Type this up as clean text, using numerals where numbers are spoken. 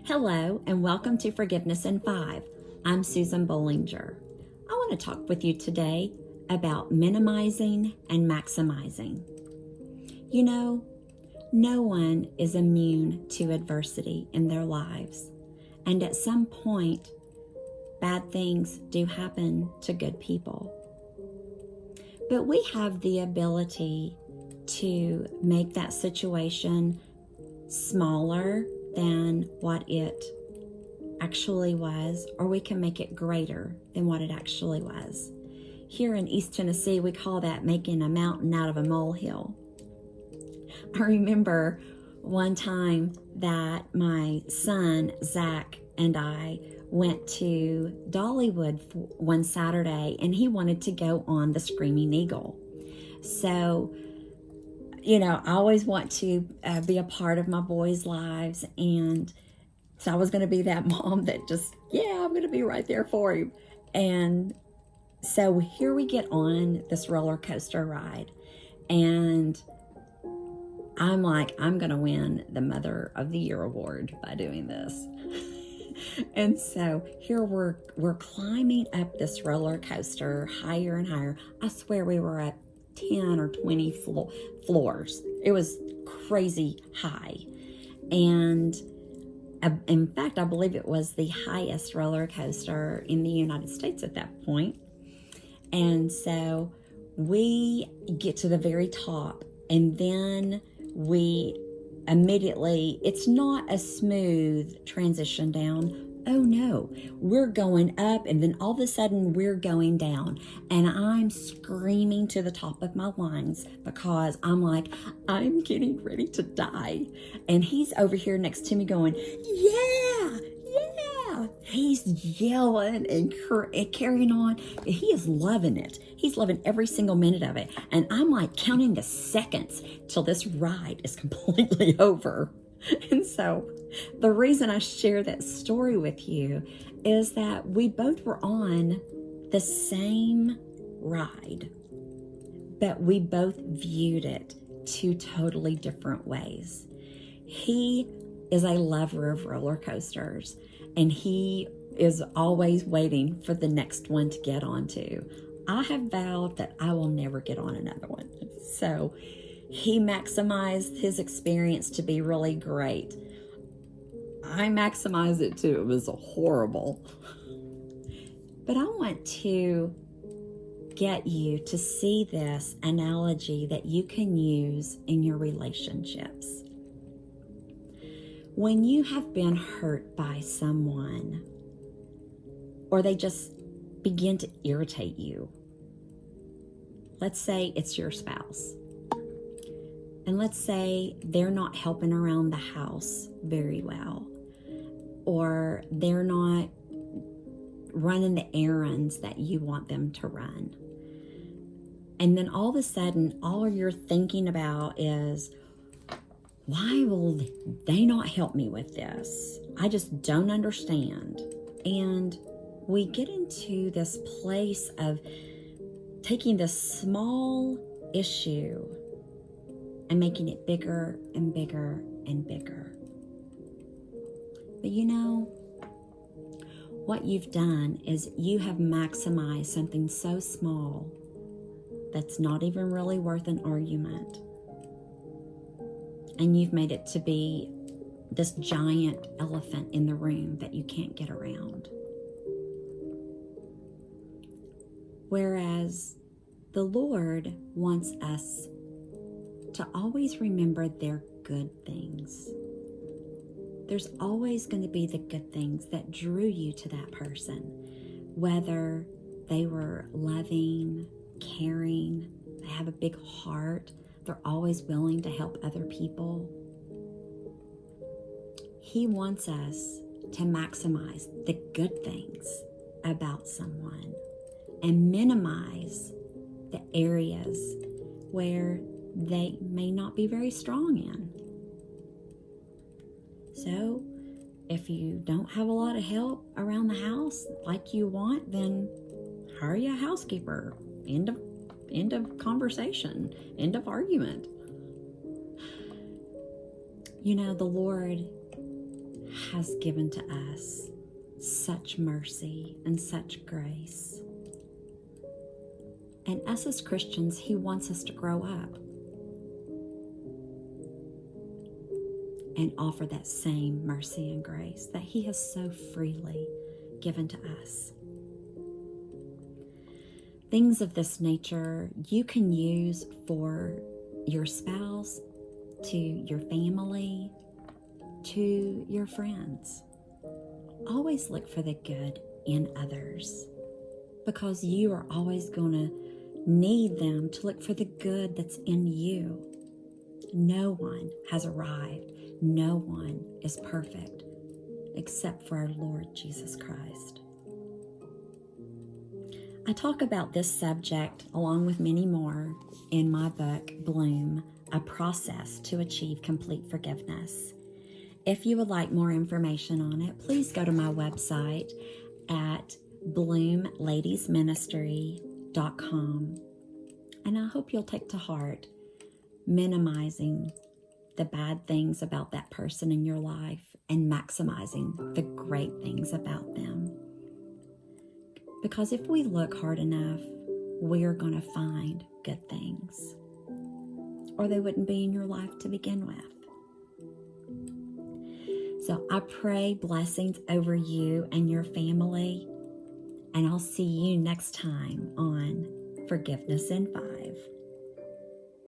Hello, and welcome to Forgiveness in 5. I'm Susan Bolinger. I want to talk with you today about minimizing and maximizing. You know, no one is immune to adversity in their lives, and at some point, bad things do happen to good people. But we have the ability to make that situation smaller than what it actually was, or we can make it greater than what it actually was. Here in East Tennessee, we call that making a mountain out of a molehill. I remember one time that my son, Zach, and I went to Dollywood one Saturday, and he wanted to go on the Screaming Eagle. So, I always want to be a part of my boys' lives, and so I was going to be that mom that just, I'm going to be right there for him. And so here we get on this roller coaster ride, and I'm like, I'm going to win the Mother of the Year award by doing this. And so here we're climbing up this roller coaster higher and higher. I swear we were at 10 or 20 floors. It was crazy high. And in fact, I believe it was the highest roller coaster in the United States at that point. And so we get to the very top, and then we immediately, it's not a smooth transition down. Oh no, we're going up, and then all of a sudden we're going down, and I'm screaming to the top of my lungs because I'm like, I'm getting ready to die. And he's over here next to me going, yeah. He's yelling and carrying on. He is loving it. He's loving every single minute of it. And I'm like counting the seconds till this ride is completely over. And so the reason I share that story with you is that we both were on the same ride, but we both viewed it two totally different ways. He is a lover of roller coasters, and he is always waiting for the next one to get onto. I have vowed that I will never get on another one. So he maximized his experience to be really great. I maximized it too. It was horrible. But I want to get you to see this analogy that you can use in your relationships. When you have been hurt by someone, or they just begin to irritate you, let's say it's your spouse, and let's say they're not helping around the house very well, or they're not running the errands that you want them to run. And then all of a sudden, all you're thinking about is, why will they not help me with this? I just don't understand. And we get into this place of taking this small issue and making it bigger and bigger and bigger. But what you've done is you have maximized something so small that's not even really worth an argument. And you've made it to be this giant elephant in the room that you can't get around. Whereas the Lord wants us to always remember their good things. There's always going to be the good things that drew you to that person, whether they were loving, caring, they have a big heart, they're always willing to help other people. He wants us to maximize the good things about someone and minimize the areas where they may not be very strong in. So if you don't have a lot of help around the house like you want, then hire you a housekeeper. End of conversation, end of argument. The Lord has given to us such mercy and such grace. And us as Christians, He wants us to grow up and offer that same mercy and grace that He has so freely given to us. Things of this nature you can use for your spouse, to your family, to your friends. Always look for the good in others, because you are always going to need them to look for the good that's in you. No one has arrived. No one is perfect except for our Lord Jesus Christ. I talk about this subject along with many more in my book, Bloom, A Process to Achieve Complete Forgiveness. If you would like more information on it, please go to my website at bloomladiesministry.com. And I hope you'll take to heart minimizing the bad things about that person in your life and maximizing the great things about them. Because if we look hard enough, we're going to find good things, or they wouldn't be in your life to begin with. So I pray blessings over you and your family, and I'll see you next time on Forgiveness in 5.